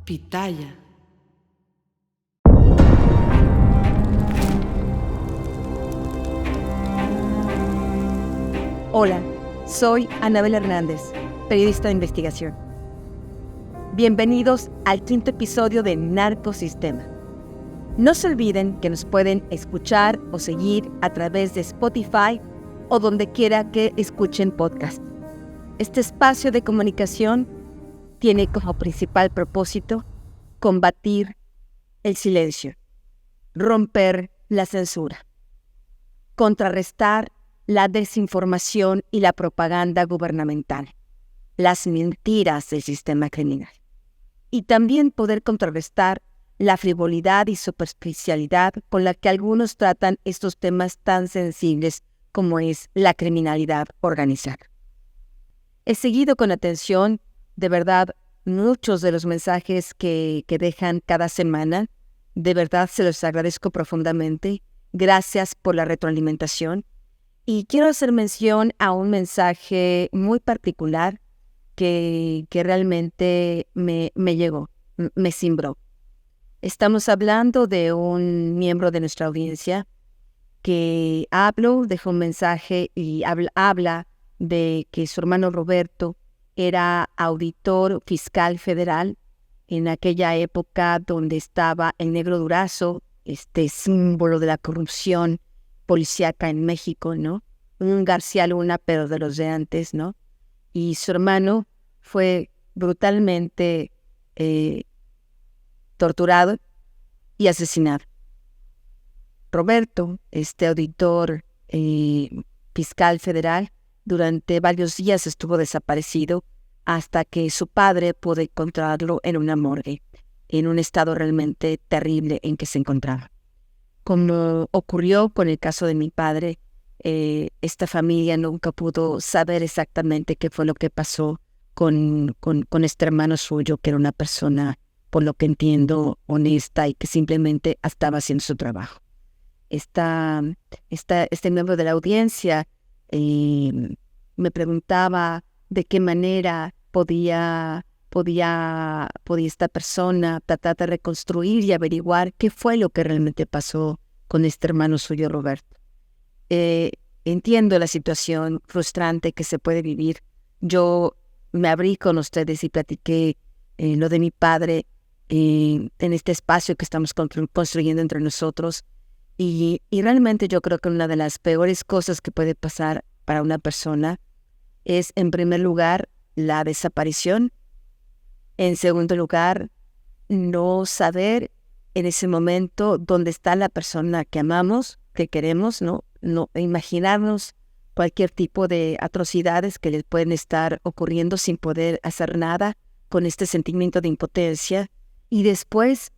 Pitaya. Hola, soy Anabel Hernández, periodista de investigación. Bienvenidos al 5º episodio de Narcosistema. No se olviden que nos pueden escuchar o seguir a través de Spotify o donde quiera que escuchen podcast. Este espacio de comunicación tiene como principal propósito combatir el silencio, romper la censura, contrarrestar la desinformación y la propaganda gubernamental, las mentiras del sistema criminal, y también poder contrarrestar la frivolidad y superficialidad con la que algunos tratan estos temas tan sensibles como es la criminalidad organizada. He seguido con atención, de verdad, muchos de los mensajes que dejan cada semana. De verdad se los agradezco profundamente. Gracias por la retroalimentación. Y quiero hacer mención a un mensaje muy particular que realmente me llegó, me cimbró. Estamos hablando de un miembro de nuestra audiencia que dejó un mensaje y habla de que su hermano Roberto era auditor fiscal federal en aquella época donde estaba el Negro Durazo, este símbolo de la corrupción policíaca en México, ¿no? Un García Luna, pero de los de antes, ¿no? Y su hermano fue brutalmente torturado y asesinado. Roberto, este auditor fiscal federal, durante varios días estuvo desaparecido hasta que su padre pudo encontrarlo en una morgue, en un estado realmente terrible en que se encontraba. Como ocurrió con el caso de mi padre, esta familia nunca pudo saber exactamente qué fue lo que pasó con este hermano suyo, que era una persona, por lo que entiendo, honesta y que simplemente estaba haciendo su trabajo. Este miembro de la audiencia me preguntaba de qué manera podía esta persona tratar de reconstruir y averiguar qué fue lo que realmente pasó con este hermano suyo, Roberto. Entiendo la situación frustrante que se puede vivir. Yo me abrí con ustedes y platiqué lo de mi padre en este espacio que estamos construyendo entre nosotros. Y realmente yo creo que una de las peores cosas que puede pasar para una persona es, en primer lugar, la desaparición. En segundo lugar, no saber en ese momento dónde está la persona que amamos, que queremos, no imaginarnos cualquier tipo de atrocidades que les pueden estar ocurriendo sin poder hacer nada, con este sentimiento de impotencia. Y después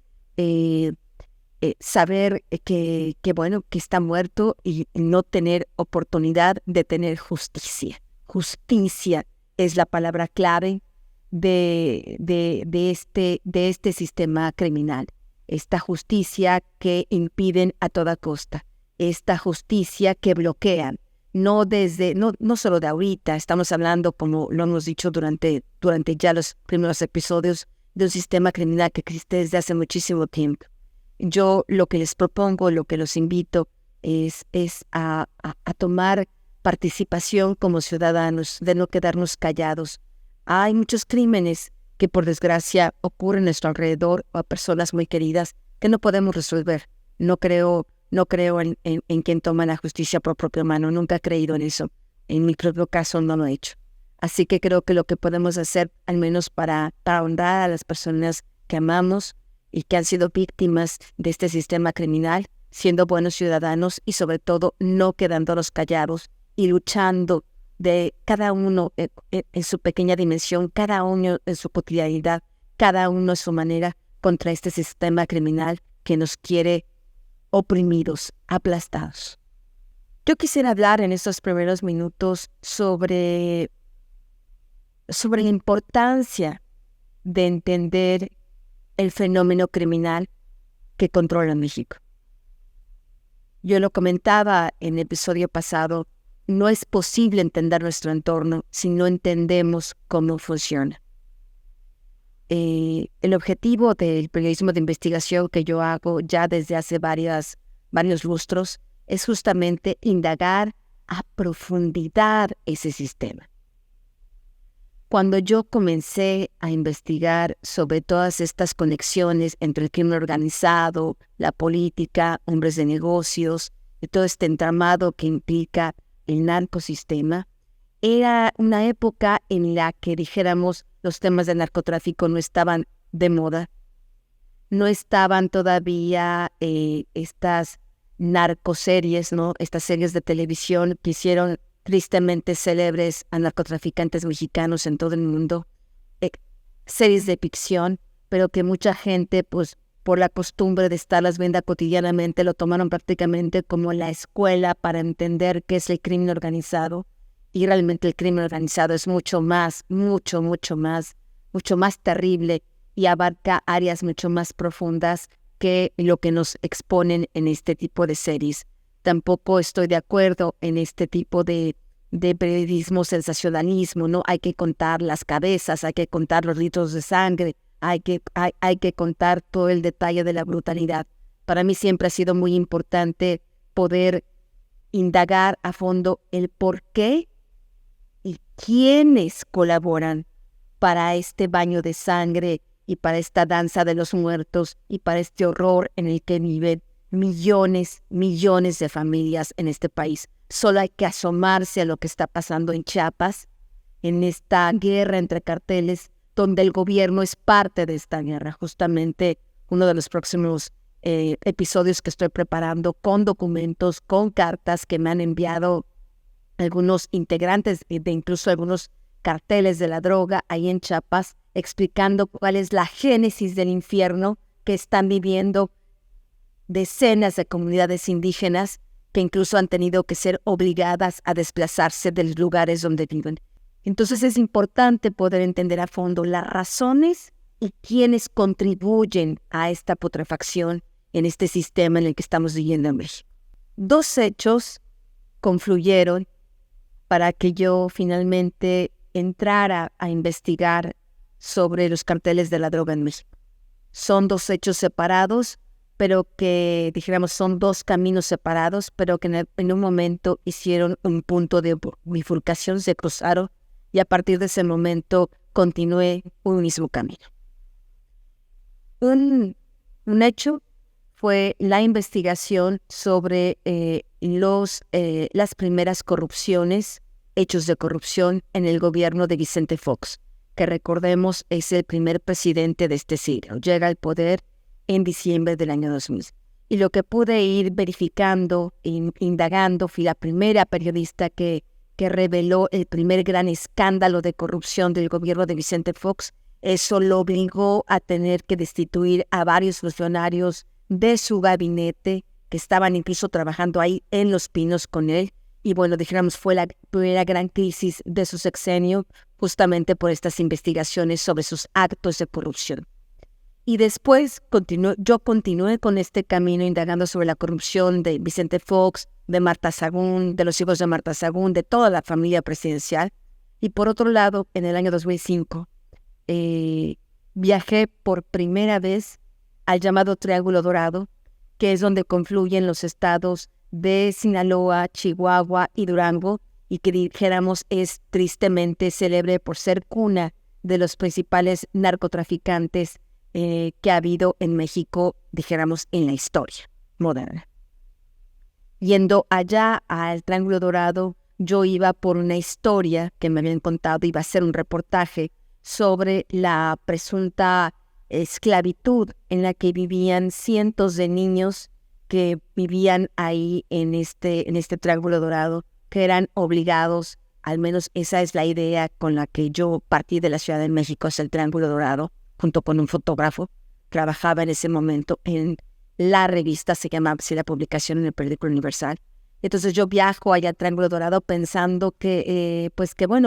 saber que está muerto y no tener oportunidad de tener justicia. Justicia es la palabra clave de este sistema criminal. Esta justicia que impiden a toda costa. Esta justicia que bloquean. No solo de ahorita, estamos hablando, como lo hemos dicho durante ya los primeros episodios, de un sistema criminal que existe desde hace muchísimo tiempo. Yo lo que les propongo, lo que los invito es a tomar participación como ciudadanos, de no quedarnos callados. Hay muchos crímenes que por desgracia ocurren a nuestro alrededor o a personas muy queridas que no podemos resolver. No creo en quien toma la justicia por propia mano. Nunca he creído en eso. En mi propio caso no lo he hecho. Así que creo que lo que podemos hacer, al menos para honrar a las personas que amamos y que han sido víctimas de este sistema criminal, siendo buenos ciudadanos y sobre todo no quedándonos callados y luchando de cada uno en su pequeña dimensión, cada uno en su cotidianidad, cada uno a su manera contra este sistema criminal que nos quiere oprimidos, aplastados. Yo quisiera hablar en estos primeros minutos sobre la importancia de entender el fenómeno criminal que controla México. Yo lo comentaba en el episodio pasado, no es posible entender nuestro entorno si no entendemos cómo funciona. el objetivo del periodismo de investigación que yo hago ya desde hace varios lustros es justamente indagar a profundidad ese sistema. Cuando yo comencé a investigar sobre todas estas conexiones entre el crimen organizado, la política, hombres de negocios, y todo este entramado que implica el narcosistema, era una época en la que, dijéramos, los temas de narcotráfico no estaban de moda, no estaban todavía estas narcoseries, ¿no? Estas series de televisión que hicieron tristemente célebres a narcotraficantes mexicanos en todo el mundo, series de ficción, pero que mucha gente, pues, por la costumbre de estarlas viendo cotidianamente, lo tomaron prácticamente como la escuela para entender qué es el crimen organizado. Y realmente el crimen organizado es mucho más terrible y abarca áreas mucho más profundas que lo que nos exponen en este tipo de series. Tampoco estoy de acuerdo en este tipo de periodismo sensacionalismo, ¿no? Hay que contar las cabezas, hay que contar los litros de sangre, hay que contar todo el detalle de la brutalidad. Para mí siempre ha sido muy importante poder indagar a fondo el por qué y quiénes colaboran para este baño de sangre y para esta danza de los muertos y para este horror en el que viven millones de familias en este país. Solo hay que asomarse a lo que está pasando en Chiapas, en esta guerra entre carteles, donde el gobierno es parte de esta guerra. Justamente uno de los próximos episodios que estoy preparando con documentos, con cartas que me han enviado algunos integrantes de incluso algunos carteles de la droga ahí en Chiapas, explicando cuál es la génesis del infierno que están viviendo decenas de comunidades indígenas que incluso han tenido que ser obligadas a desplazarse de los lugares donde viven. Entonces es importante poder entender a fondo las razones y quiénes contribuyen a esta putrefacción en este sistema en el que estamos viviendo en México. Dos hechos confluyeron para que yo finalmente entrara a investigar sobre los carteles de la droga en México. Son dos hechos separados, pero que, dijéramos, son dos caminos separados, pero que en un momento hicieron un punto de bifurcación, se cruzaron, y a partir de ese momento continué un mismo camino. Un hecho fue la investigación sobre las primeras corrupciones, hechos de corrupción en el gobierno de Vicente Fox, que recordemos es el primer presidente de este siglo. Llega al poder en diciembre del año 2000. Y lo que pude ir verificando, indagando, fui la primera periodista que reveló el primer gran escándalo de corrupción del gobierno de Vicente Fox. Eso lo obligó a tener que destituir a varios funcionarios de su gabinete que estaban incluso trabajando ahí en Los Pinos con él. Y bueno, dijéramos, fue la primera gran crisis de su sexenio, justamente por estas investigaciones sobre sus actos de corrupción. Y después yo continué con este camino indagando sobre la corrupción de Vicente Fox, de Marta Sagún, de los hijos de Marta Sagún, de toda la familia presidencial. Y por otro lado, en el año 2005, viajé por primera vez al llamado Triángulo Dorado, que es donde confluyen los estados de Sinaloa, Chihuahua y Durango, y que dijéramos es tristemente célebre por ser cuna de los principales narcotraficantes que ha habido en México, dijéramos, en la historia moderna. Yendo allá al Triángulo Dorado, yo iba por una historia que me habían contado, iba a ser un reportaje sobre la presunta esclavitud en la que vivían cientos de niños que vivían ahí en este Triángulo Dorado, que eran obligados, al menos esa es la idea con la que yo partí de la Ciudad de México, hacia el Triángulo Dorado, junto con un fotógrafo. Trabajaba en ese momento en la revista, se llamaba así la publicación, en el periódico Universal. Entonces yo viajo allá al Triángulo Dorado pensando que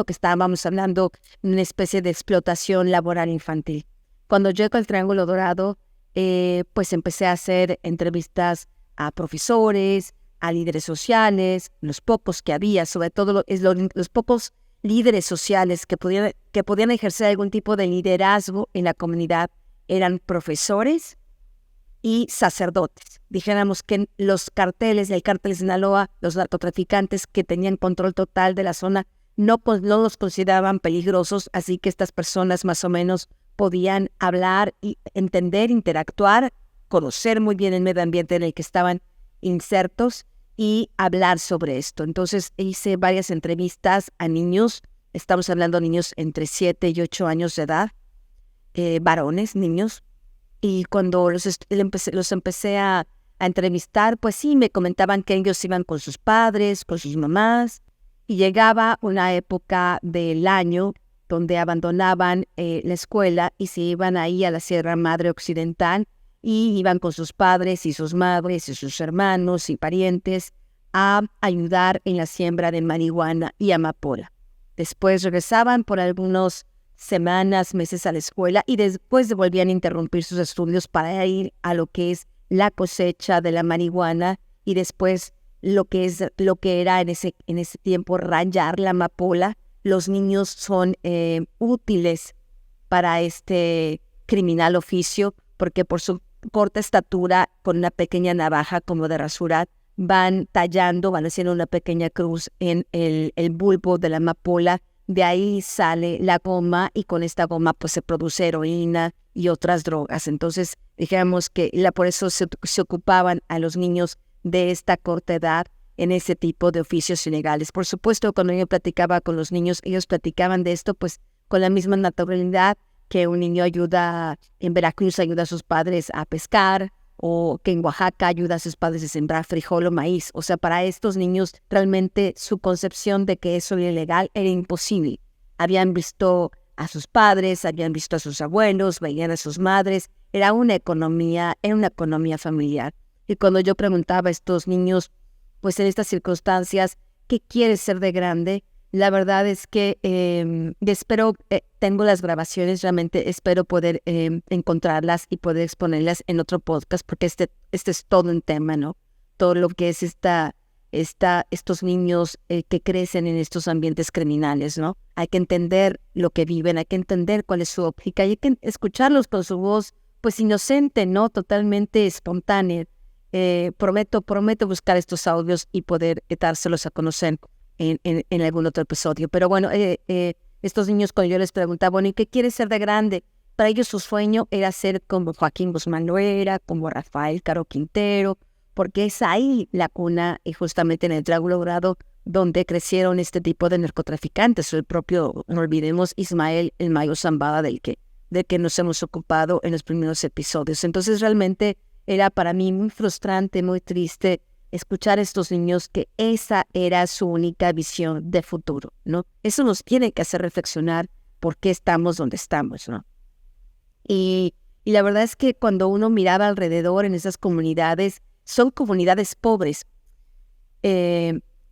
estábamos hablando de una especie de explotación laboral infantil. Cuando llego al Triángulo Dorado, pues empecé a hacer entrevistas a profesores, a líderes sociales, los pocos que había, sobre todo los pocos líderes sociales que podían ejercer algún tipo de liderazgo en la comunidad eran profesores y sacerdotes. Dijéramos que los carteles, el cártel de Sinaloa, los narcotraficantes que tenían control total de la zona, no los consideraban peligrosos, así que estas personas más o menos podían hablar y entender, interactuar, conocer muy bien el medio ambiente en el que estaban insertos y hablar sobre esto. Entonces hice varias entrevistas a niños, estamos hablando de niños entre 7 y 8 años de edad, varones, niños, y cuando los empecé a entrevistar, pues sí, me comentaban que ellos iban con sus padres, con sus mamás, y llegaba una época del año donde abandonaban la escuela y se iban ahí a la Sierra Madre Occidental y iban con sus padres y sus madres y sus hermanos y parientes a ayudar en la siembra de marihuana y amapola. Después regresaban por algunas semanas, meses a la escuela y después volvían a interrumpir sus estudios para ir a lo que es la cosecha de la marihuana y después lo que era en ese tiempo rayar la amapola. Los niños son útiles para este criminal oficio porque por su corta estatura, con una pequeña navaja como de rasurar, van tallando, van haciendo una pequeña cruz en el bulbo de la amapola. De ahí sale la goma y con esta goma pues se produce heroína y otras drogas. Entonces dijéramos que por eso se ocupaban a los niños de esta corta edad en ese tipo de oficios ilegales. Por supuesto, cuando yo platicaba con los niños, ellos platicaban de esto pues con la misma naturalidad que un niño en Veracruz ayuda a sus padres a pescar, o que en Oaxaca ayuda a sus padres a sembrar frijol o maíz. O sea, para estos niños realmente su concepción de que eso era ilegal era imposible. Habían visto a sus padres, habían visto a sus abuelos, veían a sus madres. Era una economía familiar. Y cuando yo preguntaba a estos niños, pues en estas circunstancias, ¿qué quieres ser de grande? La verdad es que tengo las grabaciones, realmente espero poder encontrarlas y poder exponerlas en otro podcast, porque este es todo un tema, ¿no? Todo lo que es estos niños que crecen en estos ambientes criminales, ¿no? Hay que entender lo que viven, hay que entender cuál es su óptica, y hay que escucharlos con su voz, pues inocente, ¿no? Totalmente espontánea. Prometo buscar estos audios y poder dárselos a conocer en algún otro episodio. Pero bueno, estos niños, cuando yo les preguntaba, bueno, ¿y qué quieres ser de grande? Para ellos su sueño era ser como Joaquín Guzmán Loera, como Rafael Caro Quintero, porque es ahí la cuna, y justamente en el Triángulo Dorado, donde crecieron este tipo de narcotraficantes. El propio, no olvidemos, Ismael El Mayo Zambada, del que nos hemos ocupado en los primeros episodios. Entonces realmente era para mí muy frustrante, muy triste escuchar a estos niños que esa era su única visión de futuro, ¿no? Eso nos tiene que hacer reflexionar por qué estamos donde estamos, ¿no? Y la verdad es que cuando uno miraba alrededor en esas comunidades, son comunidades pobres.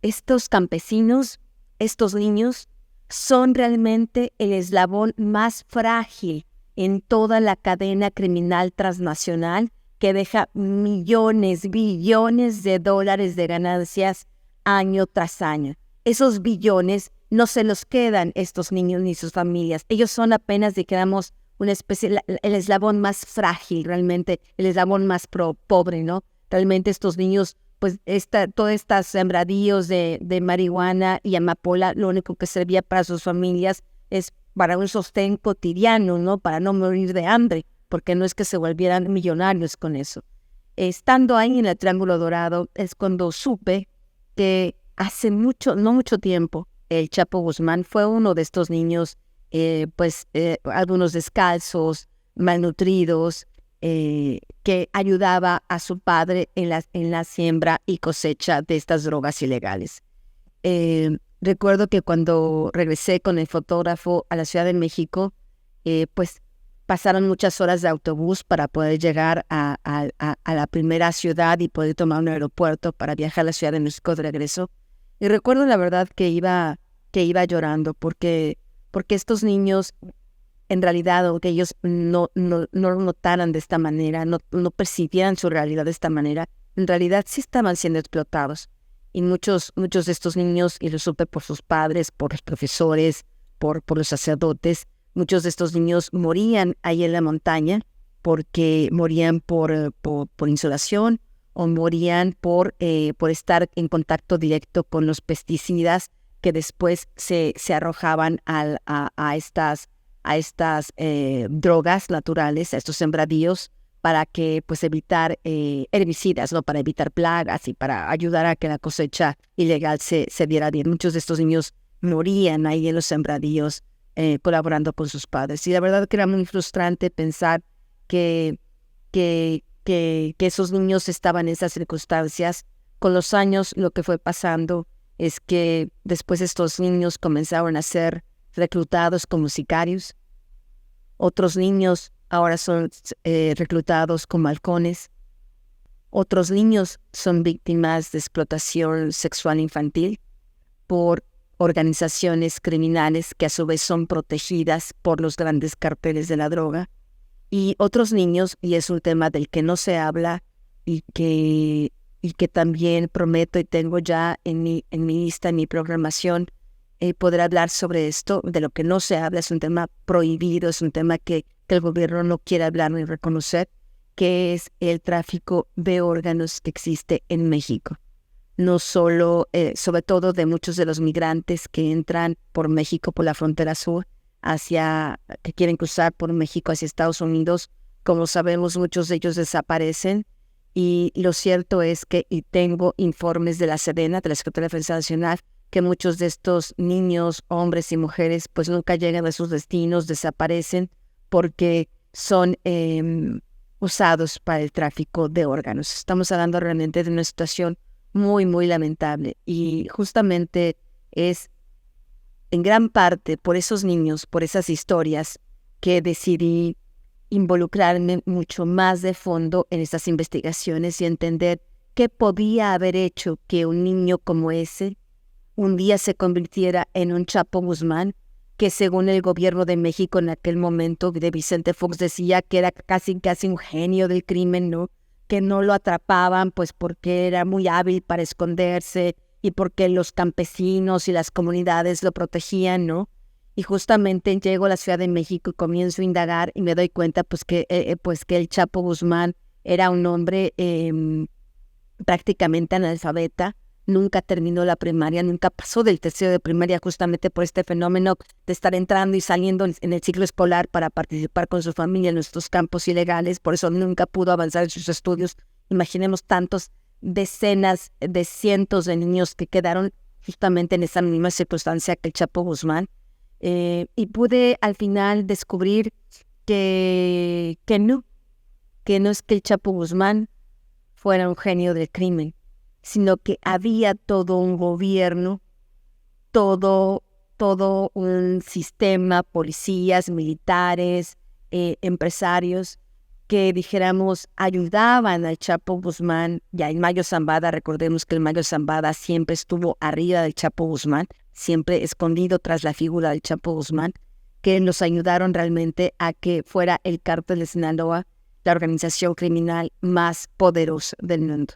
Estos campesinos, estos niños, son realmente el eslabón más frágil en toda la cadena criminal transnacional que deja millones, billones de dólares de ganancias año tras año. Esos billones no se los quedan estos niños ni sus familias. Ellos son apenas, digamos, una especie, el eslabón más frágil, realmente, el eslabón más pobre, ¿no? Realmente estos niños, pues todos estos sembradíos de marihuana y amapola, lo único que servía para sus familias es para un sostén cotidiano, ¿no? Para no morir de hambre, porque no es que se volvieran millonarios con eso. Estando ahí en el Triángulo Dorado es cuando supe que hace no mucho tiempo, el Chapo Guzmán fue uno de estos niños, algunos descalzos, malnutridos, que ayudaba a su padre en la siembra y cosecha de estas drogas ilegales. Recuerdo que cuando regresé con el fotógrafo a la Ciudad de México, pues pasaron muchas horas de autobús para poder llegar a la primera ciudad y poder tomar un aeropuerto para viajar a la Ciudad de México de regreso. Y recuerdo la verdad que iba llorando porque estos niños, en realidad, aunque ellos no lo notaran de esta manera, no percibieran su realidad de esta manera, en realidad sí estaban siendo explotados. y muchos de estos niños, y lo supe por sus padres, por los profesores, por los sacerdotes, muchos de estos niños morían ahí en la montaña porque morían por insolación o morían por estar en contacto directo con los pesticidas que después se arrojaban a estas drogas naturales, a estos sembradíos, para que pues evitar herbicidas, ¿no? Para evitar plagas y para ayudar a que la cosecha ilegal se diera bien. Muchos de estos niños morían ahí en los sembradíos colaborando con sus padres. Y la verdad que era muy frustrante pensar que esos niños estaban en esas circunstancias. Con los años lo que fue pasando es que después estos niños comenzaron a ser reclutados como sicarios. Otros niños ahora son reclutados como halcones. Otros niños son víctimas de explotación sexual infantil por organizaciones criminales que a su vez son protegidas por los grandes carteles de la droga. Y otros niños, y es un tema del que no se habla y que también prometo y tengo ya en mi lista, en mi programación, poder hablar sobre esto. De lo que no se habla, es un tema prohibido, es un tema que el gobierno no quiere hablar ni reconocer, que es el tráfico de órganos que existe en México. No solo, sobre todo de muchos de los migrantes que entran por México, por la frontera sur, que quieren cruzar por México hacia Estados Unidos. Como sabemos, muchos de ellos desaparecen, y lo cierto es que, y tengo informes de la Sedena, de la Secretaría de Defensa Nacional, que muchos de estos niños, hombres y mujeres, pues nunca llegan a sus destinos, desaparecen porque son usados para el tráfico de órganos. Estamos hablando realmente de una situación muy, muy lamentable, y justamente es en gran parte por esos niños, por esas historias, que decidí involucrarme mucho más de fondo en estas investigaciones y entender qué podía haber hecho que un niño como ese un día se convirtiera en un Chapo Guzmán, que según el gobierno de México en aquel momento, de Vicente Fox, decía que era casi un genio del crimen, ¿no? Que no lo atrapaban pues porque era muy hábil para esconderse y porque los campesinos y las comunidades lo protegían, ¿no? Y justamente llego a la Ciudad de México y comienzo a indagar y me doy cuenta pues que el Chapo Guzmán era un hombre prácticamente analfabeta. Nunca terminó la primaria, nunca pasó del tercero de primaria, justamente por este fenómeno de estar entrando y saliendo en el ciclo escolar para participar con su familia en nuestros campos ilegales. Por eso nunca pudo avanzar en sus estudios. Imaginemos tantos decenas de cientos de niños que quedaron justamente en esa misma circunstancia que el Chapo Guzmán. Y pude al final descubrir que no es que el Chapo Guzmán fuera un genio del crimen, sino que había todo un gobierno, todo un sistema, policías, militares, empresarios, que dijéramos ayudaban al Chapo Guzmán. Ya el Mayo Zambada, recordemos que el Mayo Zambada siempre estuvo arriba del Chapo Guzmán, siempre escondido tras la figura del Chapo Guzmán, que nos ayudaron realmente a que fuera el cártel de Sinaloa la organización criminal más poderosa del mundo.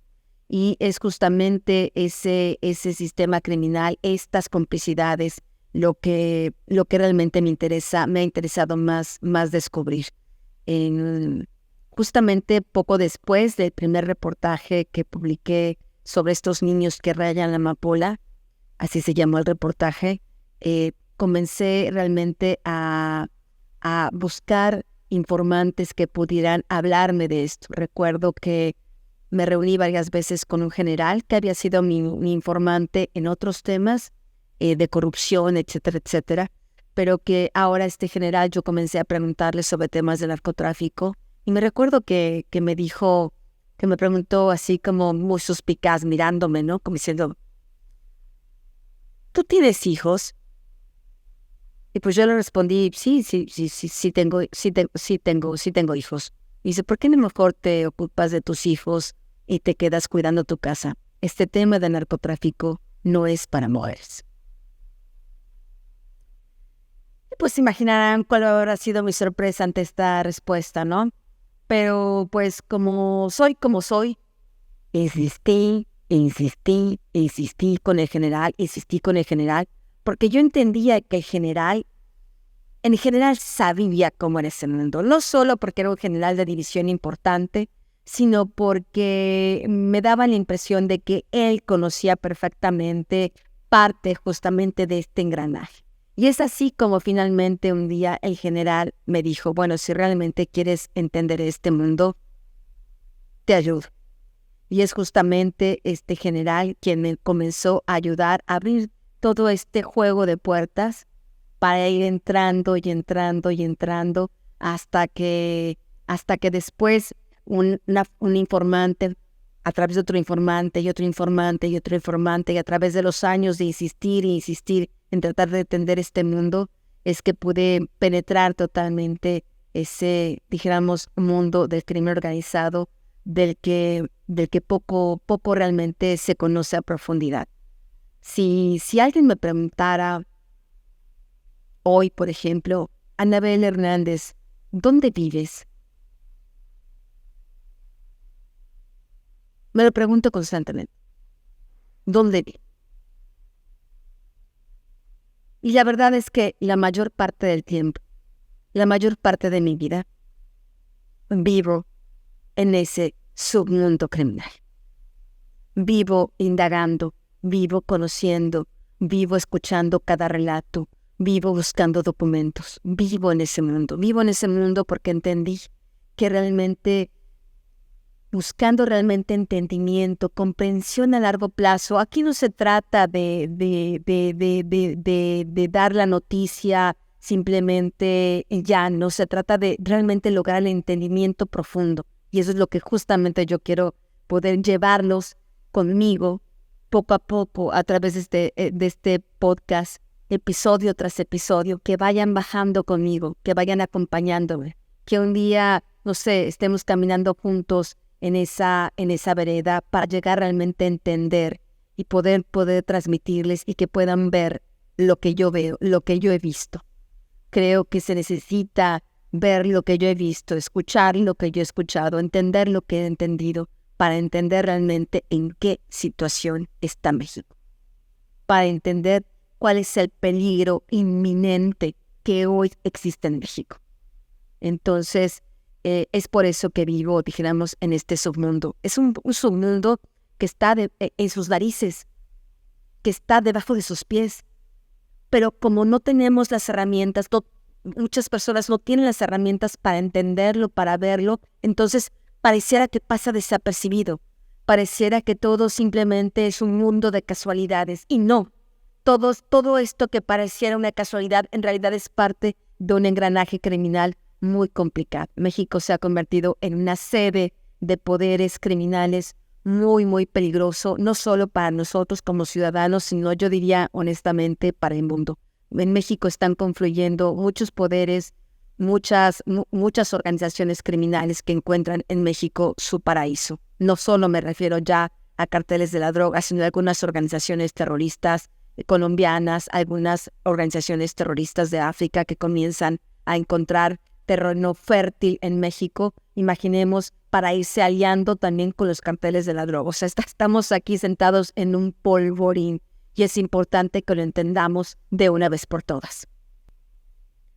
Y es justamente ese sistema criminal, estas complicidades, lo que realmente me ha interesado más descubrir. Justamente poco después del primer reportaje que publiqué sobre estos niños que rayan la amapola, así se llamó el reportaje, comencé realmente a buscar informantes que pudieran hablarme de esto. Recuerdo que me reuní varias veces con un general que había sido mi informante en otros temas de corrupción, etcétera, etcétera, pero que ahora este general yo comencé a preguntarle sobre temas de narcotráfico, y me recuerdo que me dijo, que me preguntó así como muy suspicaz mirándome, ¿no? Como diciendo, ¿tú tienes hijos? Y pues yo le respondí, sí tengo hijos. Y dice, ¿por qué no mejor te ocupas de tus hijos y te quedas cuidando tu casa? Este tema de narcotráfico no es para mujeres. Y pues imaginarán cuál habrá sido mi sorpresa ante esta respuesta, ¿no? Pero pues como soy, insistí insistí con el general, porque yo entendía que en general sabía cómo era ese mundo, no solo porque era un general de división importante, sino porque me daba la impresión de que él conocía perfectamente parte justamente de este engranaje. Y es así como finalmente un día el general me dijo, bueno, si realmente quieres entender este mundo, te ayudo. Y es justamente este general quien me comenzó a ayudar a abrir todo este juego de puertas para ir entrando hasta que después un informante, a través de otro informante y otro informante y otro informante, y a través de los años de insistir en tratar de entender este mundo, es que pude penetrar totalmente ese, dijéramos, mundo del crimen organizado del que poco realmente se conoce a profundidad. Si alguien me preguntara hoy, por ejemplo, Anabel Hernández, ¿dónde vives? Me lo pregunto constantemente. ¿Dónde vivo? Y la verdad es que la mayor parte del tiempo, la mayor parte de mi vida, vivo en ese submundo criminal. Vivo indagando, vivo conociendo, vivo escuchando cada relato, vivo buscando documentos, vivo en ese mundo porque entendí que realmente, buscando realmente entendimiento, comprensión a largo plazo, aquí no se trata de dar la noticia simplemente ya, no se trata de realmente lograr el entendimiento profundo. Y eso es lo que justamente yo quiero poder llevarlos conmigo poco a poco a través de este podcast, episodio tras episodio, que vayan bajando conmigo, que vayan acompañándome, que un día, no sé, estemos caminando juntos en esa vereda para llegar realmente a entender y poder transmitirles y que puedan ver lo que yo veo, lo que yo he visto. Creo que se necesita ver lo que yo he visto, escuchar lo que yo he escuchado, entender lo que he entendido, para entender realmente en qué situación está México, para entender cuál es el peligro inminente que hoy existe en México. Entonces, es por eso que vivo, dijéramos, en este submundo. Es un submundo que está en sus narices, que está debajo de sus pies, pero como no tenemos las herramientas, muchas personas no tienen las herramientas para entenderlo, para verlo, entonces pareciera que pasa desapercibido, pareciera que todo simplemente es un mundo de casualidades, y no, todo esto que pareciera una casualidad en realidad es parte de un engranaje criminal muy complicado. México se ha convertido en una sede de poderes criminales muy, muy peligroso, no solo para nosotros como ciudadanos, sino yo diría honestamente para el mundo. En México están confluyendo muchos poderes, muchas organizaciones criminales que encuentran en México su paraíso. No solo me refiero ya a carteles de la droga, sino a algunas organizaciones terroristas colombianas, algunas organizaciones terroristas de África que comienzan a encontrar terreno fértil en México, imaginemos, para irse aliando también con los carteles de la droga. O sea, estamos aquí sentados en un polvorín y es importante que lo entendamos de una vez por todas.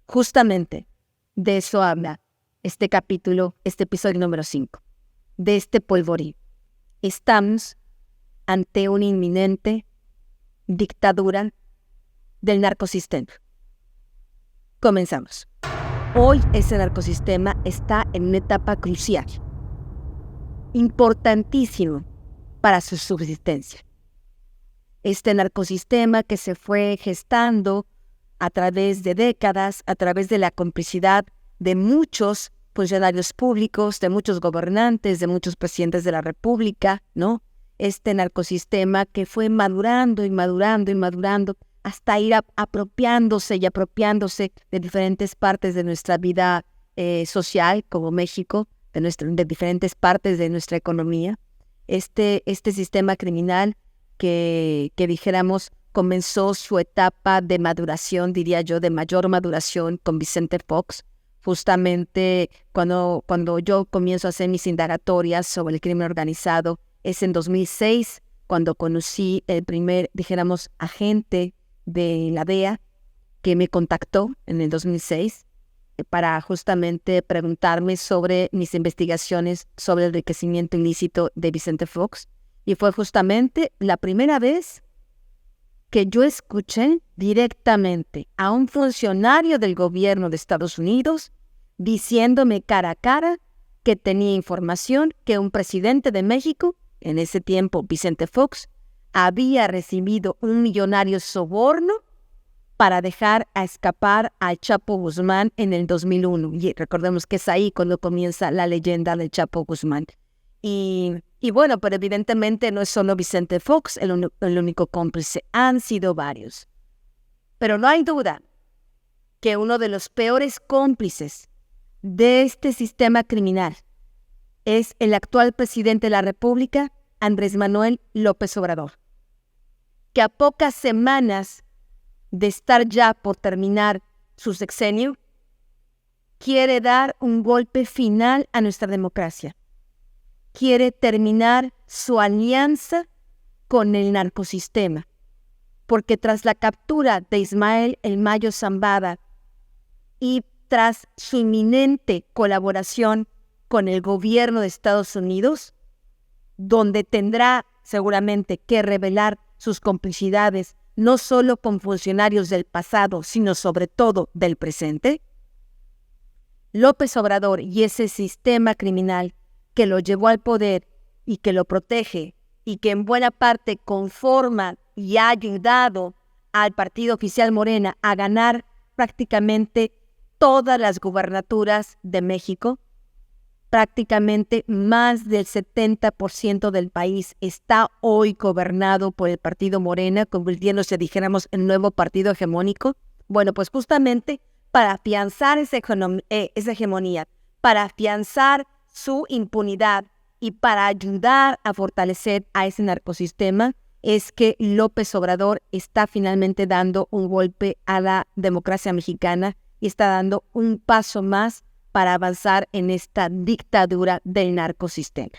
Justamente de eso habla este capítulo, este episodio número 5, de este polvorín. Estamos ante una inminente dictadura del narcosistema. Comenzamos. Hoy ese narcosistema está en una etapa crucial, importantísimo para su subsistencia. Este narcosistema que se fue gestando a través de décadas, a través de la complicidad de muchos funcionarios públicos, de muchos gobernantes, de muchos presidentes de la República, ¿no? Este narcosistema que fue madurando hasta ir apropiándose de diferentes partes de nuestra vida social, como México, de diferentes partes de nuestra economía. Este sistema criminal que dijéramos comenzó su etapa de maduración, diría yo, de mayor maduración con Vicente Fox, justamente cuando yo comienzo a hacer mis indagatorias sobre el crimen organizado, es en 2006, cuando conocí el primer, dijéramos, agente de la DEA que me contactó en el 2006 para justamente preguntarme sobre mis investigaciones sobre el enriquecimiento ilícito de Vicente Fox. Y fue justamente la primera vez que yo escuché directamente a un funcionario del gobierno de Estados Unidos diciéndome cara a cara que tenía información que un presidente de México, en ese tiempo Vicente Fox, había recibido un millonario soborno para dejar a escapar al Chapo Guzmán en el 2001. Y recordemos que es ahí cuando comienza la leyenda del Chapo Guzmán. Y bueno, pero evidentemente no es solo Vicente Fox el único cómplice, han sido varios. Pero no hay duda que uno de los peores cómplices de este sistema criminal es el actual presidente de la República, Andrés Manuel López Obrador, que a pocas semanas de estar ya por terminar su sexenio, quiere dar un golpe final a nuestra democracia. Quiere terminar su alianza con el narcosistema, porque tras la captura de Ismael El Mayo Zambada y tras su inminente colaboración con el gobierno de Estados Unidos, donde tendrá seguramente que revelar sus complicidades no solo con funcionarios del pasado, sino sobre todo del presente, López Obrador y ese sistema criminal que lo llevó al poder y que lo protege y que en buena parte conforma y ha ayudado al partido oficial Morena a ganar prácticamente todas las gubernaturas de México, prácticamente más del 70% del país está hoy gobernado por el partido Morena, convirtiéndose, dijéramos, en nuevo partido hegemónico. Bueno, pues justamente para afianzar esa hegemonía, para afianzar su impunidad y para ayudar a fortalecer a ese narcosistema, es que López Obrador está finalmente dando un golpe a la democracia mexicana y está dando un paso más para avanzar en esta dictadura del narcosistema.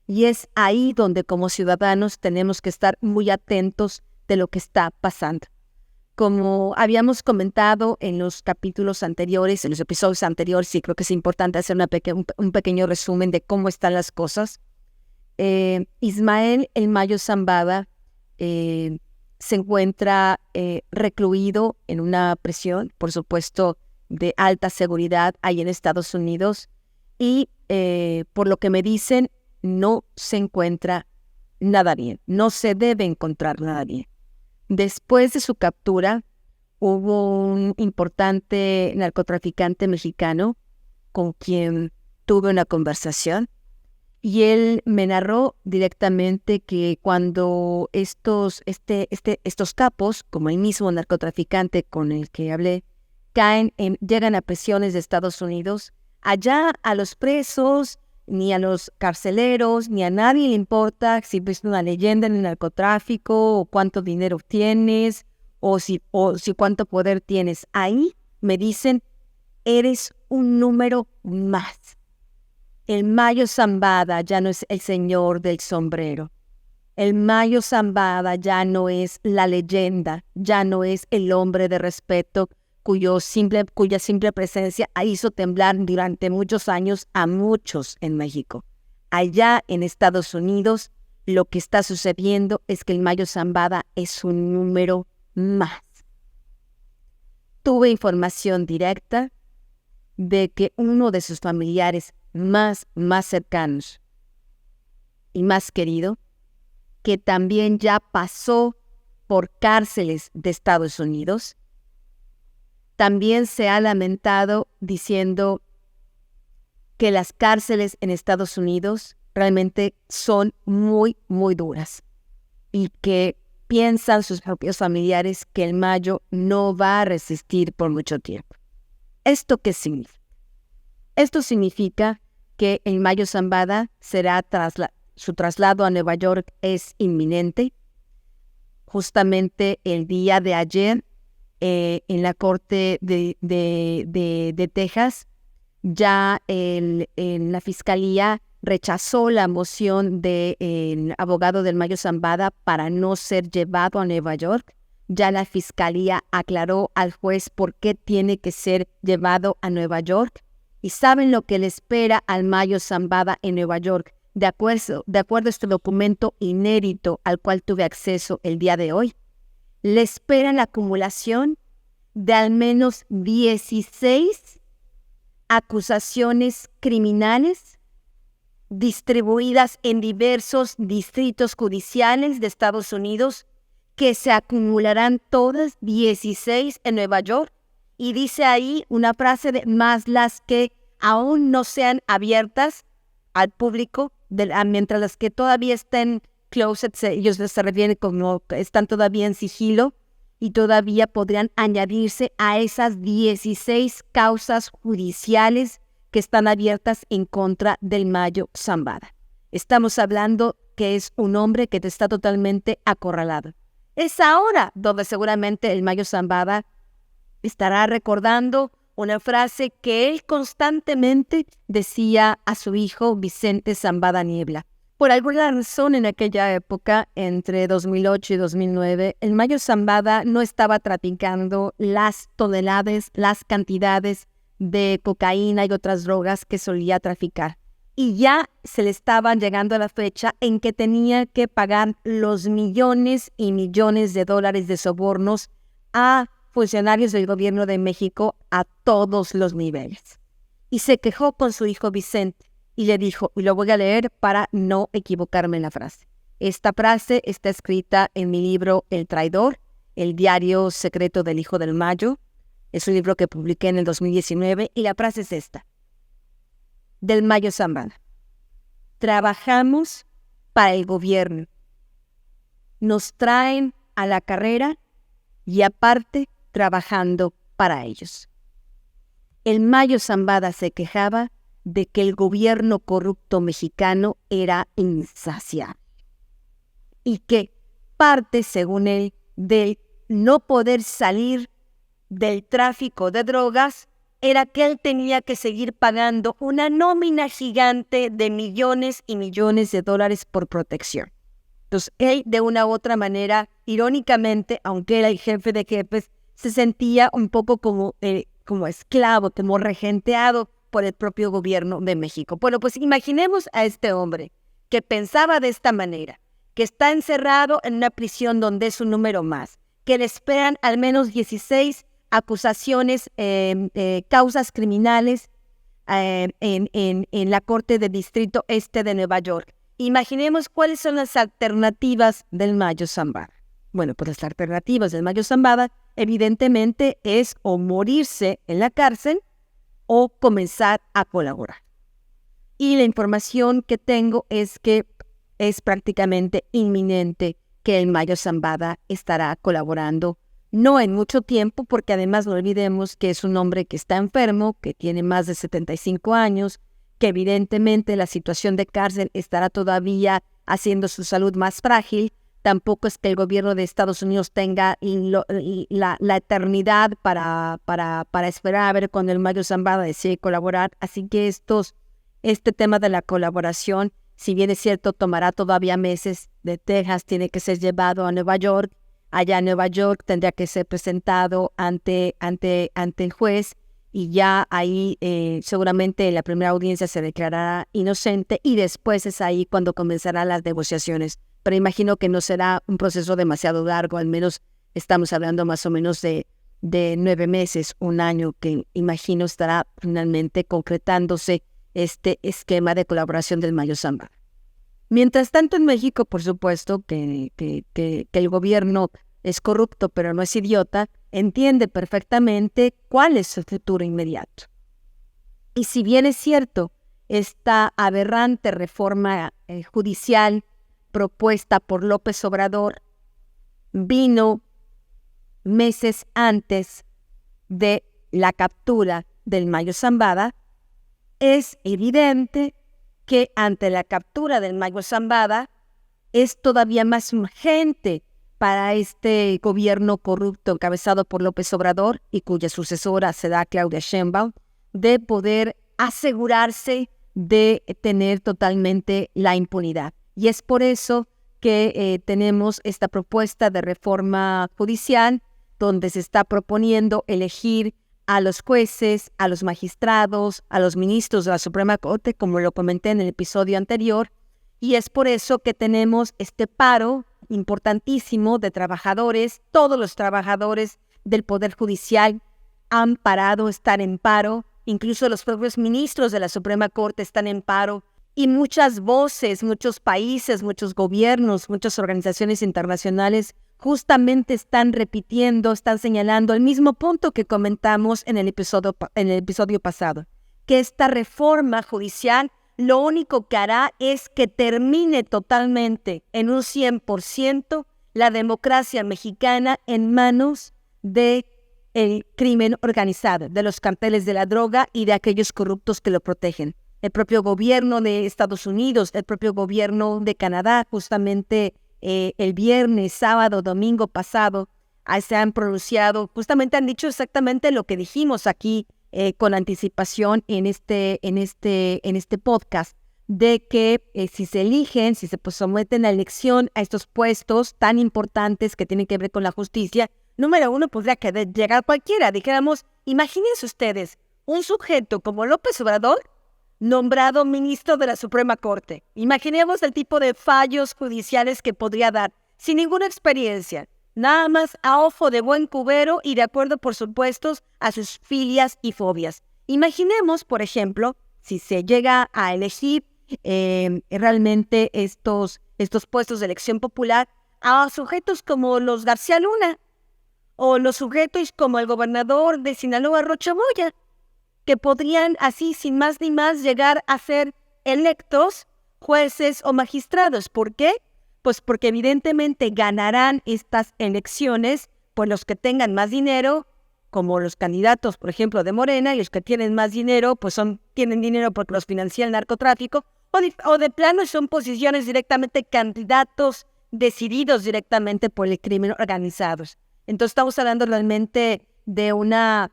Y es ahí donde como ciudadanos tenemos que estar muy atentos de lo que está pasando. Como habíamos comentado en los capítulos anteriores, en los episodios anteriores, sí creo que es importante hacer un pequeño resumen de cómo están las cosas. Ismael El Mayo Zambada se encuentra recluido en una prisión, por supuesto, de alta seguridad ahí en Estados Unidos y por lo que me dicen no se encuentra nada bien, no se debe encontrar nada bien. Después de su captura hubo un importante narcotraficante mexicano con quien tuve una conversación y él me narró directamente que cuando estos capos, como el mismo narcotraficante con el que hablé, llegan a prisiones de Estados Unidos, allá a los presos, ni a los carceleros, ni a nadie le importa si ves una leyenda en el narcotráfico, o cuánto dinero tienes, o si cuánto poder tienes. Ahí me dicen, eres un número más. El Mayo Zambada ya no es el señor del sombrero. El Mayo Zambada ya no es la leyenda, ya no es el hombre de respeto cuya simple presencia hizo temblar durante muchos años a muchos en México. Allá en Estados Unidos, lo que está sucediendo es que el Mayo Zambada es un número más. Tuve información directa de que uno de sus familiares más cercanos y más querido, que también ya pasó por cárceles de Estados Unidos, también se ha lamentado diciendo que las cárceles en Estados Unidos realmente son muy, muy duras y que piensan sus propios familiares que el Mayo no va a resistir por mucho tiempo. ¿Esto qué significa? Esto significa que el Mayo Zambada su traslado a Nueva York es inminente. Justamente el día de ayer, en la Corte de Texas, ya en la Fiscalía rechazó la moción del abogado del Mayo Zambada para no ser llevado a Nueva York. Ya la fiscalía aclaró al juez por qué tiene que ser llevado a Nueva York. ¿Y saben lo que le espera al Mayo Zambada en Nueva York? De acuerdo a este documento inédito al cual tuve acceso el día de hoy, le espera la acumulación de al menos 16 acusaciones criminales distribuidas en diversos distritos judiciales de Estados Unidos, que se acumularán todas 16 en Nueva York. Y dice ahí una frase de más las que aún no sean abiertas al público, mientras las que todavía estén closet, ellos se refieren como que están todavía en sigilo y todavía podrían añadirse a esas 16 causas judiciales que están abiertas en contra del Mayo Zambada. Estamos hablando que es un hombre que está totalmente acorralado. Es ahora donde seguramente el Mayo Zambada estará recordando una frase que él constantemente decía a su hijo Vicente Zambada Niebla. Por alguna razón, en aquella época, entre 2008 y 2009, el Mayo Zambada no estaba traficando las toneladas, las cantidades de cocaína y otras drogas que solía traficar. Y ya se le estaba llegando a la fecha en que tenía que pagar los millones y millones de dólares de sobornos a funcionarios del gobierno de México a todos los niveles. Y se quejó con su hijo Vicente y le dijo, y lo voy a leer para no equivocarme en la frase. Esta frase está escrita en mi libro El Traidor, el diario secreto del hijo del Mayo. Es un libro que publiqué en el 2019 y la frase es esta. Del Mayo Zambada. Trabajamos para el gobierno. Nos traen a la carrera y aparte trabajando para ellos. El Mayo Zambada se quejaba de que el gobierno corrupto mexicano era insaciable y que parte, según él, de no poder salir del tráfico de drogas era que él tenía que seguir pagando una nómina gigante de millones y millones de dólares por protección. Entonces, él, de una u otra manera, irónicamente, aunque era el jefe de jefes, se sentía un poco como esclavo, como regenteado por el propio gobierno de México. Bueno, pues imaginemos a este hombre que pensaba de esta manera, que está encerrado en una prisión donde es un número más, que le esperan al menos 16 acusaciones, causas criminales en la Corte de Distrito Este de Nueva York. Imaginemos cuáles son las alternativas del Mayo Zambada. Bueno, pues las alternativas del Mayo Zambada evidentemente es o morirse en la cárcel o comenzar a colaborar. Y la información que tengo es que es prácticamente inminente que el Mayo Zambada estará colaborando, no en mucho tiempo, porque además no olvidemos que es un hombre que está enfermo, que tiene más de 75 años, que evidentemente la situación de cárcel estará todavía haciendo su salud más frágil. Tampoco es que el gobierno de Estados Unidos tenga la eternidad para esperar a ver cuando el Mayo Zambada decide colaborar. Así que este tema de la colaboración, si bien es cierto, tomará todavía meses. De Texas tiene que ser llevado a Nueva York. Allá en Nueva York tendría que ser presentado ante el juez y ya ahí seguramente en la primera audiencia se declarará inocente y después es ahí cuando comenzarán las negociaciones. Pero imagino que no será un proceso demasiado largo, al menos estamos hablando más o menos de 9 meses, un año, que imagino estará finalmente concretándose este esquema de colaboración del Mayo Zambada. Mientras tanto, en México, por supuesto, que el gobierno es corrupto, pero no es idiota, entiende perfectamente cuál es su futuro inmediato. Y si bien es cierto, esta aberrante reforma judicial propuesta por López Obrador vino meses antes de la captura del Mayo Zambada, es evidente que ante la captura del Mayo Zambada es todavía más urgente para este gobierno corrupto encabezado por López Obrador y cuya sucesora será Claudia Sheinbaum, de poder asegurarse de tener totalmente la impunidad. Y es por eso que tenemos esta propuesta de reforma judicial donde se está proponiendo elegir a los jueces, a los magistrados, a los ministros de la Suprema Corte, como lo comenté en el episodio anterior, y es por eso que tenemos este paro importantísimo de trabajadores. Todos los trabajadores del Poder Judicial han parado, están en paro, incluso los propios ministros de la Suprema Corte están en paro, y muchas voces, muchos países, muchos gobiernos, muchas organizaciones internacionales justamente están repitiendo, están señalando el mismo punto que comentamos en el episodio pasado, que esta reforma judicial lo único que hará es que termine totalmente en un 100% la democracia mexicana en manos del crimen organizado, de los carteles de la droga y de aquellos corruptos que lo protegen. El propio gobierno de Estados Unidos, el propio gobierno de Canadá, justamente el viernes, sábado, domingo pasado, se han pronunciado, justamente han dicho exactamente lo que dijimos aquí con anticipación en este podcast, de que si se eligen, si se someten a elección a estos puestos tan importantes que tienen que ver con la justicia, número uno, podría llegar cualquiera. Dijéramos, imagínense ustedes, un sujeto como López Obrador, nombrado ministro de la Suprema Corte. Imaginemos el tipo de fallos judiciales que podría dar, sin ninguna experiencia, nada más a ojo de buen cubero y de acuerdo, por supuesto, a sus filias y fobias. Imaginemos, por ejemplo, si se llega a elegir realmente estos puestos de elección popular a sujetos como los García Luna o los sujetos como el gobernador de Sinaloa, Rocha Moya, que podrían así, sin más ni más, llegar a ser electos jueces o magistrados. ¿Por qué? Pues porque evidentemente ganarán estas elecciones pues los que tengan más dinero, como los candidatos, por ejemplo, de Morena, y los que tienen más dinero, pues tienen dinero porque los financia el narcotráfico, o de plano son posiciones directamente candidatos decididos directamente por el crimen organizado. Entonces estamos hablando realmente de una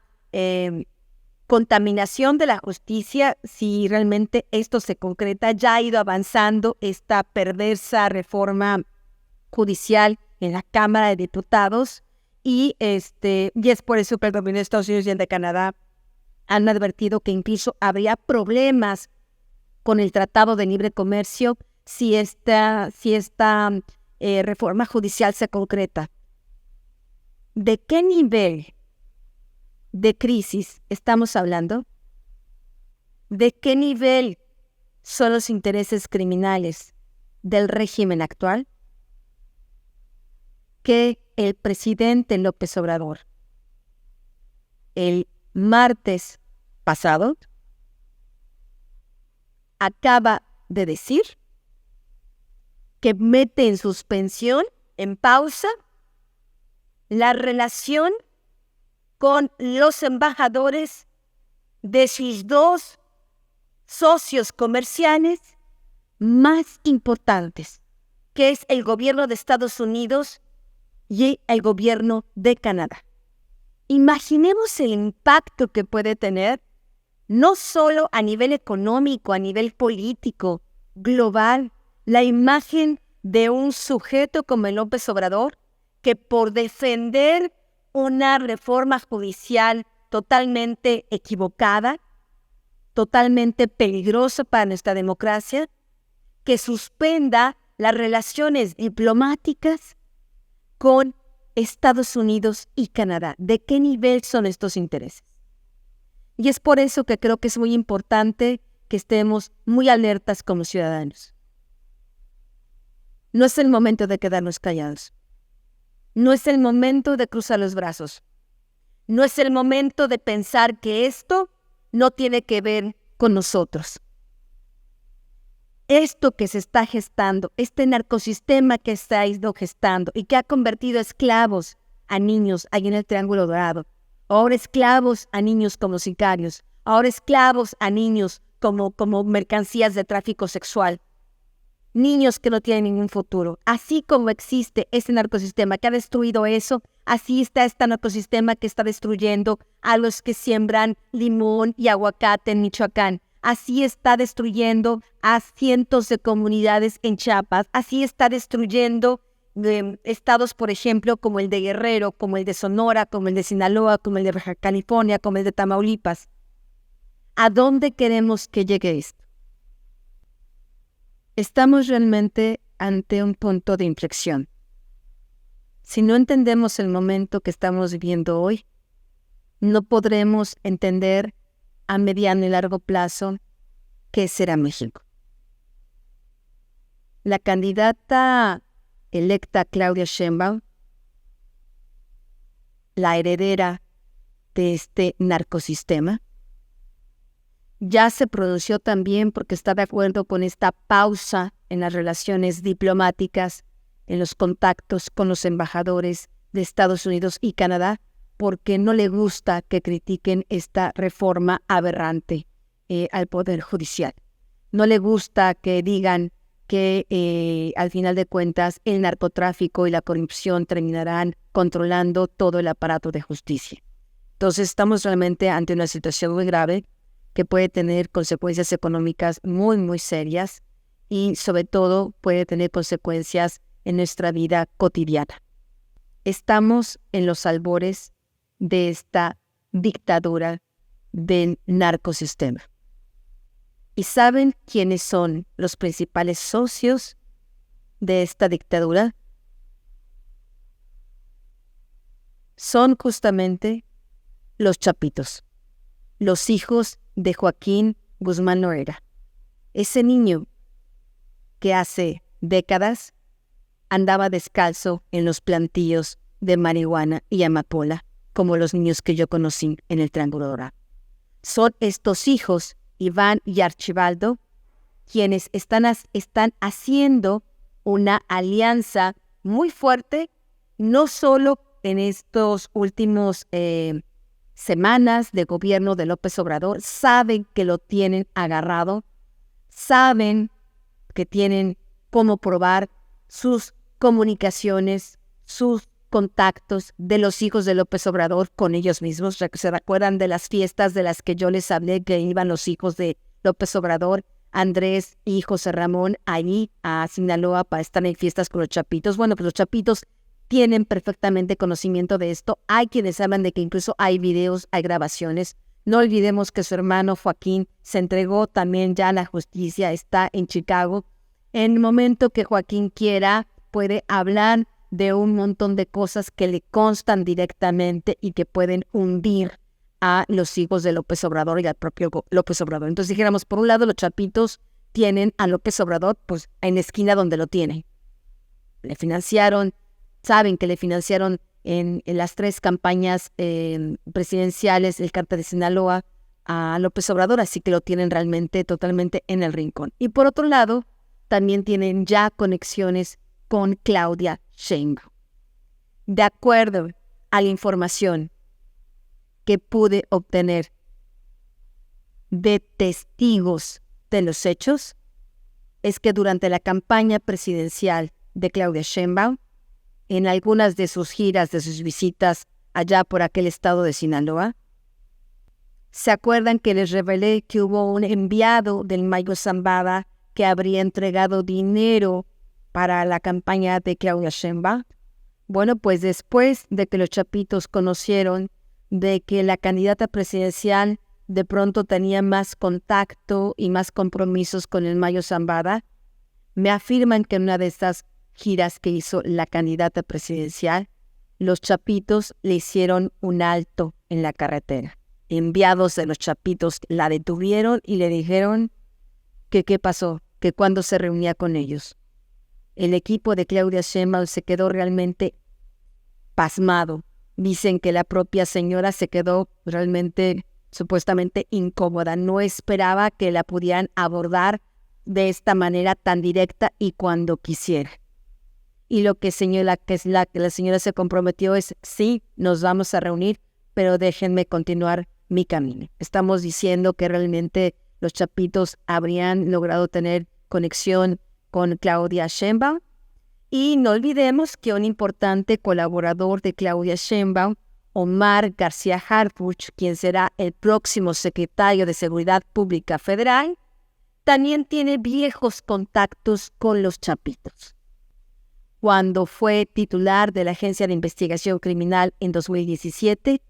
contaminación de la justicia. Si realmente esto se concreta. Ya ha ido avanzando esta perversa reforma judicial en la Cámara de Diputados y es por eso que el gobierno de Estados Unidos y el de Canadá han advertido que incluso habría problemas con el Tratado de Libre Comercio si esta reforma judicial se concreta. ¿De qué nivel de crisis estamos hablando? ¿De qué nivel son los intereses criminales del régimen actual? Que el presidente López Obrador el martes pasado acaba de decir que mete en suspensión, en pausa, la relación con los embajadores de sus dos socios comerciales más importantes, que es el gobierno de Estados Unidos y el gobierno de Canadá. Imaginemos el impacto que puede tener, no solo a nivel económico, a nivel político, global, la imagen de un sujeto como el López Obrador, que por defender una reforma judicial totalmente equivocada, totalmente peligrosa para nuestra democracia, que suspenda las relaciones diplomáticas con Estados Unidos y Canadá. ¿De qué nivel son estos intereses? Y es por eso que creo que es muy importante que estemos muy alertas como ciudadanos. No es el momento de quedarnos callados. No es el momento de cruzar los brazos. No es el momento de pensar que esto no tiene que ver con nosotros. Esto que se está gestando, este narcosistema que se ha ido gestando y que ha convertido esclavos a niños ahí en el Triángulo Dorado, ahora esclavos a niños como sicarios, ahora esclavos a niños como mercancías de tráfico sexual, niños que no tienen ningún futuro. Así como existe este narcosistema que ha destruido eso, así está este narcosistema que está destruyendo a los que siembran limón y aguacate en Michoacán. así está destruyendo a cientos de comunidades en Chiapas, así está destruyendo estados, por ejemplo, como el de Guerrero, como el de Sonora, como el de Sinaloa, como el de Baja California, como el de Tamaulipas. ¿A dónde queremos que llegue esto? Estamos realmente ante un punto de inflexión. Si no entendemos el momento que estamos viviendo hoy, no podremos entender a mediano y largo plazo qué será México. La candidata electa Claudia Sheinbaum, la heredera de este narcosistema, ya se pronunció también porque está de acuerdo con esta pausa en las relaciones diplomáticas, en los contactos con los embajadores de Estados Unidos y Canadá, porque no le gusta que critiquen esta reforma aberrante al Poder Judicial. No le gusta que digan que al final de cuentas el narcotráfico y la corrupción terminarán controlando todo el aparato de justicia. Entonces estamos realmente ante una situación muy grave que puede tener consecuencias económicas muy, muy serias y sobre todo puede tener consecuencias en nuestra vida cotidiana. Estamos en los albores de esta dictadura del narcosistema. ¿Y saben quiénes son los principales socios de esta dictadura? Son justamente los chapitos, los hijos de Joaquín Guzmán Loera, ese niño que hace décadas andaba descalzo en los plantíos de marihuana y amapola, como los niños que yo conocí en el Triángulo Dorado. Son estos hijos, Iván y Archibaldo, quienes están haciendo una alianza muy fuerte, no solo en estos últimos semanas de gobierno de López Obrador, saben que lo tienen agarrado, saben que tienen cómo probar sus comunicaciones, sus contactos de los hijos de López Obrador con ellos mismos. ¿Se recuerdan de las fiestas de las que yo les hablé que iban los hijos de López Obrador, Andrés y José Ramón, allí a Sinaloa para estar en fiestas con los chapitos? Bueno, pues los chapitos tienen perfectamente conocimiento de esto. Hay quienes hablan de que incluso hay videos, hay grabaciones. No olvidemos que su hermano Joaquín se entregó también ya a la justicia, está en Chicago. En el momento que Joaquín quiera, puede hablar de un montón de cosas que le constan directamente y que pueden hundir a los hijos de López Obrador y al propio López Obrador. Entonces dijéramos, por un lado los chapitos tienen a López Obrador pues en la esquina donde lo tienen. Le financiaron, saben que le financiaron en las 3 campañas presidenciales el Cártel de Sinaloa a López Obrador, así que lo tienen realmente totalmente en el rincón. Y por otro lado, también tienen ya conexiones con Claudia Sheinbaum. De acuerdo a la información que pude obtener de testigos de los hechos, es que durante la campaña presidencial de Claudia Sheinbaum, en algunas de sus giras, de sus visitas allá por aquel estado de Sinaloa, ¿se acuerdan que les revelé que hubo un enviado del Mayo Zambada que habría entregado dinero para la campaña de Claudia Sheinbaum? Bueno, pues después de que los chapitos conocieron de que la candidata presidencial de pronto tenía más contacto y más compromisos con el Mayo Zambada, me afirman que en una de estas giras que hizo la candidata presidencial, los chapitos le hicieron un alto en la carretera. Enviados de los chapitos la detuvieron y le dijeron que qué pasó, que cuando se reunía con ellos. El equipo de Claudia Sheinbaum se quedó realmente pasmado. Dicen que la propia señora se quedó realmente supuestamente incómoda. No esperaba que la pudieran abordar de esta manera tan directa y cuando quisiera. Y lo que señala que es la señora se comprometió es, sí, nos vamos a reunir, pero déjenme continuar mi camino. Estamos diciendo que realmente los chapitos habrían logrado tener conexión con Claudia Sheinbaum. Y no olvidemos que un importante colaborador de Claudia Sheinbaum, Omar García Harfuch, quien será el próximo secretario de Seguridad Pública Federal, también tiene viejos contactos con los chapitos. Cuando fue titular de la Agencia de Investigación Criminal en 2017,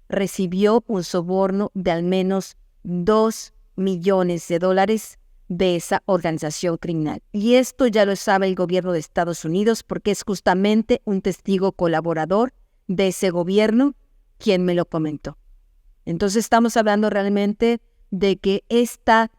recibió un soborno de al menos $2 millones de esa organización criminal. Y esto ya lo sabe el gobierno de Estados Unidos porque es justamente un testigo colaborador de ese gobierno quien me lo comentó. Entonces estamos hablando realmente de que esta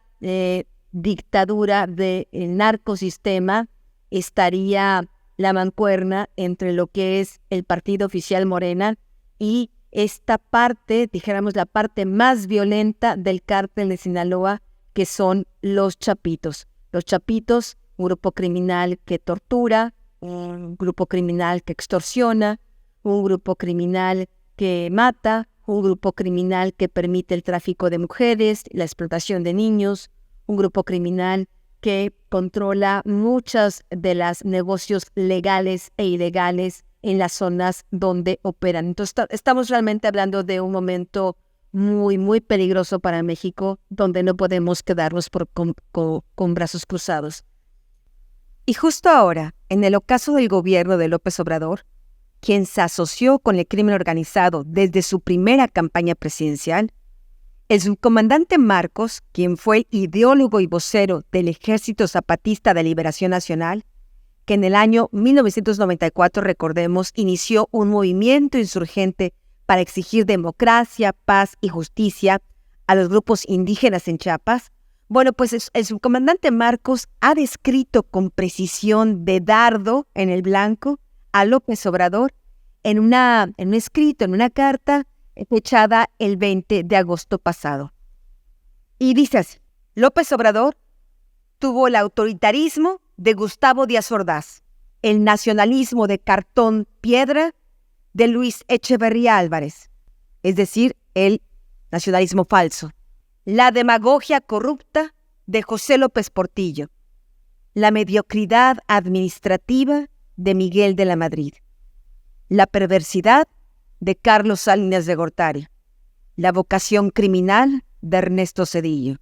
dictadura del narcosistema estaría la mancuerna entre lo que es el partido oficial Morena y esta parte, dijéramos la parte más violenta del cártel de Sinaloa, que son los chapitos. Los chapitos, un grupo criminal que tortura, un grupo criminal que extorsiona, un grupo criminal que mata, un grupo criminal que permite el tráfico de mujeres, la explotación de niños, un grupo criminal que controla muchos de los negocios legales e ilegales en las zonas donde operan. Entonces, estamos realmente hablando de un momento muy, muy peligroso para México, donde no podemos quedarnos con brazos cruzados. Y justo ahora, en el ocaso del gobierno de López Obrador, quien se asoció con el crimen organizado desde su primera campaña presidencial, el subcomandante Marcos, quien fue el ideólogo y vocero del Ejército Zapatista de Liberación Nacional, que en el año 1994, recordemos, inició un movimiento insurgente para exigir democracia, paz y justicia a los grupos indígenas en Chiapas. Bueno, pues el subcomandante Marcos ha descrito con precisión de dardo en el blanco a López Obrador en un escrito, en una carta fechada el 20 de agosto pasado. Y dice así: López Obrador tuvo el autoritarismo de Gustavo Díaz Ordaz, el nacionalismo de cartón piedra de Luis Echeverría Álvarez, es decir, el nacionalismo falso, la demagogia corrupta de José López Portillo, la mediocridad administrativa de Miguel de la Madrid, la perversidad de Carlos Salinas de Gortari, la vocación criminal de Ernesto Zedillo,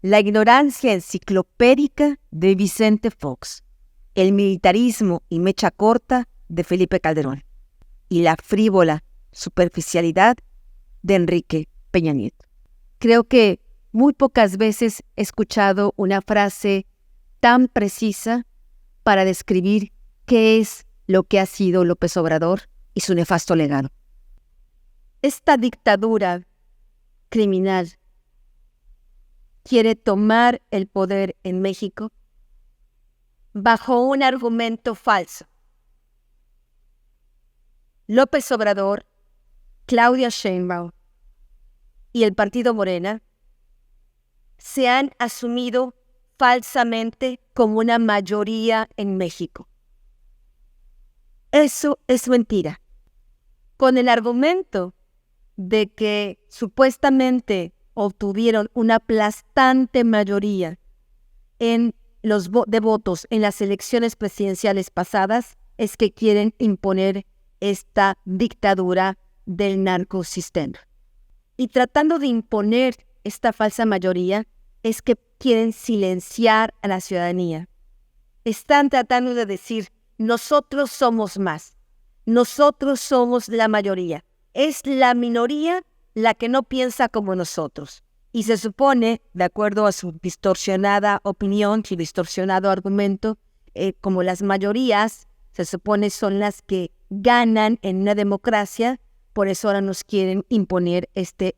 la ignorancia enciclopédica de Vicente Fox, el militarismo y mecha corta de Felipe Calderón y la frívola superficialidad de Enrique Peña Nieto. Creo que muy pocas veces he escuchado una frase tan precisa para describir qué es lo que ha sido López Obrador y su nefasto legado. Esta dictadura criminal quiere tomar el poder en México bajo un argumento falso. López Obrador, Claudia Sheinbaum y el partido Morena se han asumido falsamente como una mayoría en México. Eso es mentira. Con el argumento de que supuestamente obtuvieron una aplastante mayoría de votos en las elecciones presidenciales pasadas, es que quieren imponer esta dictadura del narcosistema. Y tratando de imponer esta falsa mayoría, es que quieren silenciar a la ciudadanía. Están tratando de decir: nosotros somos más, nosotros somos la mayoría. Es la minoría la que no piensa como nosotros. Y se supone, de acuerdo a su distorsionada opinión, su distorsionado argumento, como las mayorías, se supone son las que ganan en una democracia, por eso ahora nos quieren imponer este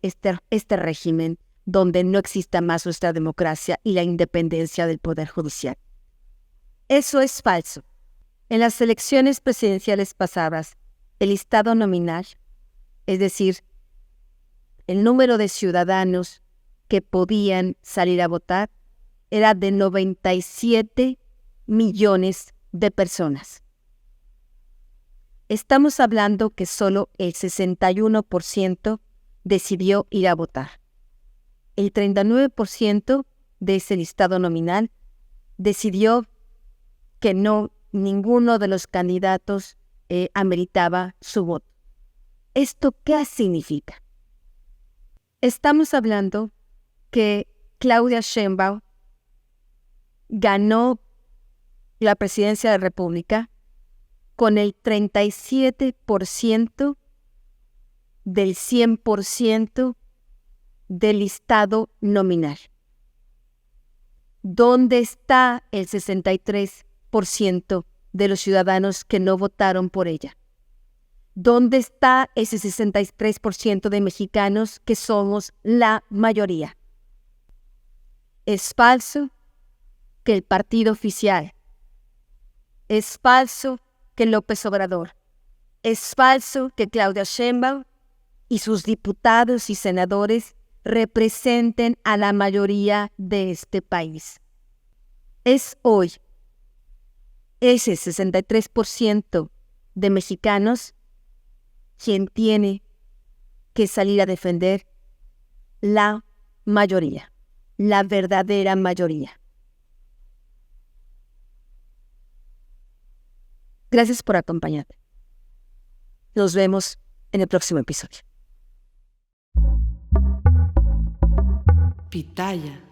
régimen donde no exista más nuestra democracia y la independencia del Poder Judicial. Eso es falso. En las elecciones presidenciales pasadas, el listado nominal, es decir, el número de ciudadanos que podían salir a votar, era de 97 millones de personas. Estamos hablando que solo el 61% decidió ir a votar. El 39% de ese listado nominal decidió que ninguno de los candidatos ameritaba su voto. ¿Esto qué significa? Estamos hablando que Claudia Sheinbaum ganó la presidencia de la República con el 37% del 100% del listado nominal. ¿Dónde está el 63% de los ciudadanos que no votaron por ella? ¿Dónde está ese 63% de mexicanos que somos la mayoría? Es falso que el partido oficial, es falso que López Obrador, es falso que Claudia Sheinbaum y sus diputados y senadores representen a la mayoría de este país. Es hoy ese 63% de mexicanos quien tiene que salir a defender la mayoría, la verdadera mayoría. Gracias por acompañarme. Nos vemos en el próximo episodio. Pitaya.